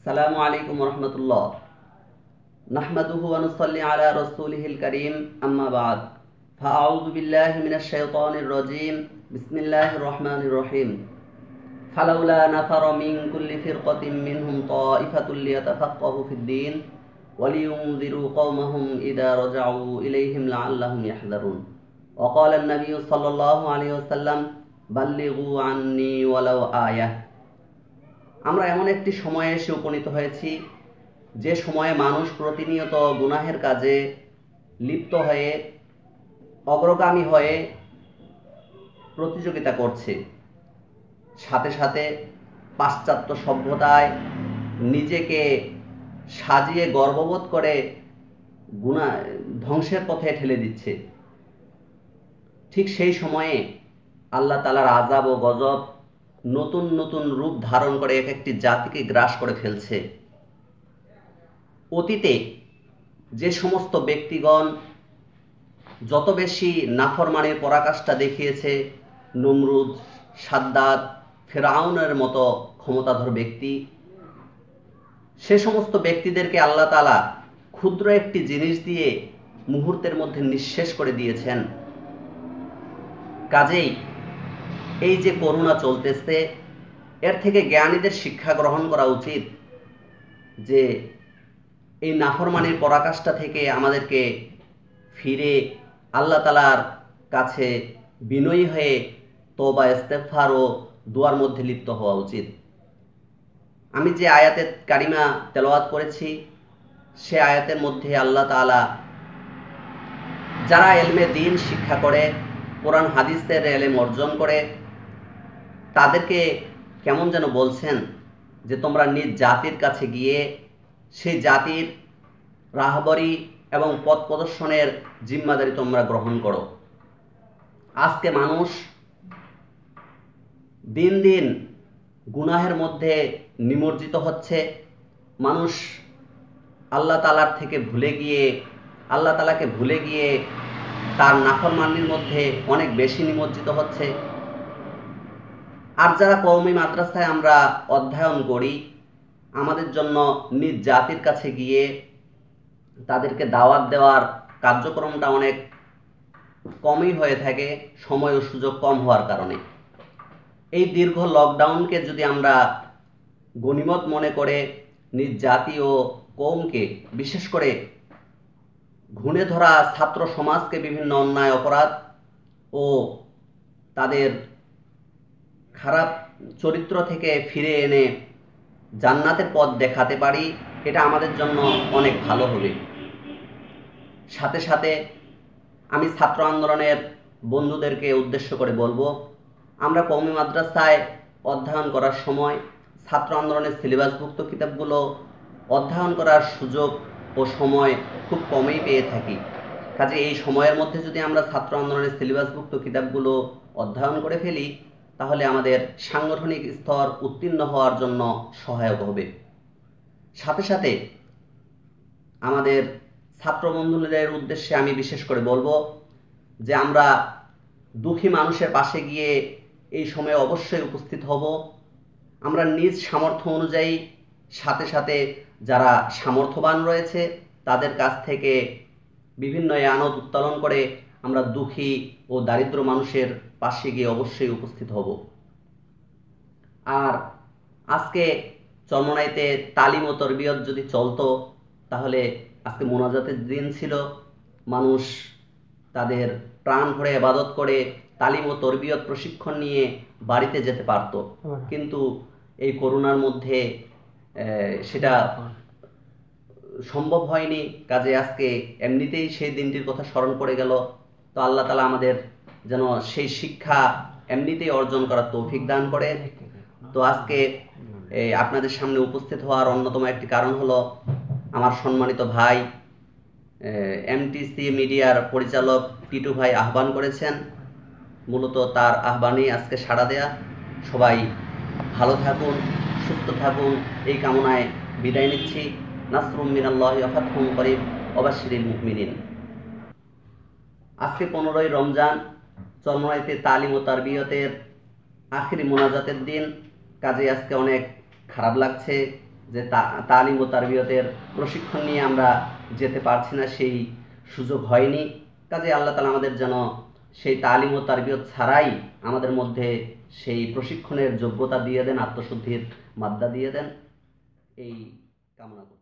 আসসালামু আলাইকুম রহমতুল্লাহ। নাহমাদুহু ওয়া নুসাল্লি আলা রাসূলিহিল কারীম, আম্মা বা'দ। ফাআউযু বিল্লাহি মিনাশ শাইতানির রাজীম। বিসমিল্লাহির রহমানির রহিম। ফালাউলা নাফারা মিন কুল্লি ফিরকাতিন মিনহুম তা'iফাতুল লিয়াতাফাক্কাহু ফিদ-দীন ওয়া লিয়ুনযিরু কওমাহুম ইযা রাজাউ ইলাইহিম লাআল্লাহুম ইয়াহযারুন। ওয়া ক্বালা আন-নাবিয়্যু সাল্লাল্লাহু আলাইহি ওয়াসাল্লাম বাল্লিগু আন্নী ওয়ালাউ আয়াহ। আমরা এমন একটি সময়ে এসে উপনীত হয়েছি যে সময়ে মানুষ প্রতিনিয়ত গুনাহের কাজে লিপ্ত হয়ে অগ্রগামী হয়ে প্রতিযোগিতা করছে। সাথে সাথে পাশ্চাত্য সভ্যতায় নিজেকে সাজিয়ে গর্ববোধ করে ধ্বংসের পথে ঠেলে দিচ্ছে। ঠিক সেই সময়ে আল্লাহ তাআলার আযাব ও গজব নতুন নতুন রূপ ধারণ করে এক একটি জাতিকে গ্রাস করে ফেলছে। অতীতে যে সমস্ত ব্যক্তিগণ যত বেশি নাফরমানির পরাকাষ্ঠা দেখিয়েছে, নমরুদ, সাদ্দাত, ফেরাউনের মতো ক্ষমতাধর ব্যক্তি, সে সমস্ত ব্যক্তিদেরকে আল্লাহ তাআলা ক্ষুদ্র একটি জিনিস দিয়ে মুহূর্তের মধ্যে নিঃশেষ করে দিয়েছেন। কাজেই এই যে করোনা চলতেছে, এর থেকে জ্ঞানীদের শিক্ষা গ্রহণ করা উচিত যে এই নাফরমানির পরাকাষ্ঠা থেকে আমাদেরকে ফিরে আল্লাহ তাআলার কাছে বিনয়ী হয়ে তওবা ইস্তেগফার ও দোয়ার মধ্যে লিপ্ত হওয়া উচিত। আমি যে আয়াতে কারিমা তেলাওয়াত করেছি, সে আয়াতের মধ্যে আল্লাহ তাআলা যারা ইলমে দ্বীন শিক্ষা করে, কোরআন হাদিসের ইলম অর্জন করে, তাদেরকে কেমন যেন বলছেন যে তোমরা নিজ জাতির কাছে গিয়ে সেই জাতির রাহবরি এবং পথ প্রদর্শনের জিম্মাদারি তোমরা গ্রহণ করো। আজকে মানুষ দিন দিন গুনাহের মধ্যে নিমজ্জিত হচ্ছে। মানুষ আল্লাহ তাআলার থেকে আল্লাহ তাআলাকে ভুলে গিয়ে তার নাফরমানির মধ্যে অনেক বেশি নিমজ্জিত হচ্ছে। আর যারা কওমি মাদ্রাসায় আমরা অধ্যয়ন করি, আমাদের জন্য নিজ জাতির কাছে গিয়ে তাদেরকে দাওয়াত দেওয়ার কার্যক্রমটা অনেক কমই হয়ে থাকে, সময় ও সুযোগ কম হওয়ার কারণে। এই দীর্ঘ লকডাউনকে যদি আমরা গনিমত মনে করে নিজ জাতি ও কওমকে, বিশেষ করে ঘুণে ধরা ছাত্র সমাজকে বিভিন্ন অন্যায় অপরাধ ও তাদের খারাপ চরিত্র থেকে ফিরে এনে জান্নাতের পথ দেখাতে পারি, এটা আমাদের জন্য অনেক ভালো হবে। সাথে সাথে আমি ছাত্র আন্দোলনের বন্ধুদেরকে উদ্দেশ্য করে বলবো, আমরা কওমি মাদ্রাসায় অধ্যয়ন করার সময় ছাত্র আন্দোলনের সিলেবাসভুক্ত কিতাবগুলো অধ্যয়ন করার সুযোগ ও সময় খুব কমই পেয়ে থাকি। কাজে এই সময়ের মধ্যে যদি আমরা ছাত্র আন্দোলনের সিলেবাসভুক্ত কিতাবগুলো অধ্যয়ন করে ফেলি, তাহলে আমাদের সাংগঠনিক স্তর উত্তীর্ণ হওয়ার জন্য সহায়ক হবে। সাথে সাথে আমাদের ছাত্র বন্ধুদের উদ্দেশ্যে আমি বিশেষ করে বলবো যে আমরা দুঃখী মানুষের পাশে গিয়ে এই সময়ে অবশ্যই উপস্থিত হব। আমরা নিজ সামর্থ্য অনুযায়ী, সাথে সাথে যারা সামর্থ্যবান রয়েছে তাদের কাছ থেকে বিভিন্ন আনদ উত্তোলন করে আমরা দুঃখী ও দারিদ্র মানুষের পাশে গিয়ে অবশ্যই উপস্থিত হব। আর আজকে চরমোনাইতে তালিম ও তরবিয়ত যদি চলতো, তাহলে আজকে মোনাজাতের দিন ছিল, মানুষ তাদের প্রাণ ভরে ইবাদত করে তালিম ও তরবিয়ত প্রশিক্ষণ নিয়ে বাড়িতে যেতে পারত। কিন্তু এই করোনার মধ্যে সেটা সম্ভব হয়নি। কাজে আজকে এমনিতেই সেই দিনটির কথা স্মরণ পড়ে গেল। তো আল্লাহ তাআলা আমাদের যেন সেই শিক্ষা এমনিতেই অর্জন করার তৌফিক দান করে। তো আজকে আপনাদের সামনে উপস্থিত হওয়ার অন্যতম একটি কারণ হলো, আমার সম্মানিত ভাই এমটিসি মিডিয়ার পরিচালক টিটু ভাই আহ্বান করেছেন, মূলত তার আহ্বানেই আজকে সাড়া দেয়া। সবাই ভালো থাকুন, সুস্থ থাকুন, এই কামনায় বিদায় নিচ্ছি। নাসরুম মিনাল্লাহি ওয়া ফাতহুন করিব ওয়া বাশশিরিল মুমিনিন। আজকে 15ই রমজান, চরমোনাইতে তালিম ও তারবিয়তের আখিরি মোনাজাতের দিন। কাজে আজকে অনেক খারাপ লাগছে যে তালিম ও তারবিয়তের প্রশিক্ষণ নিয়ে আমরা যেতে পারছি না, সেই সুযোগ হয়নি। কাজে আল্লাহ তাআলা আমাদের যেন সেই তালিম ও তারবিয়ত ছাড়াই আমাদের মধ্যে সেই প্রশিক্ষণের যোগ্যতা দিয়ে দেন, আত্মশুদ্ধির মাদ্দা দিয়ে দেন, এই কামনা করি।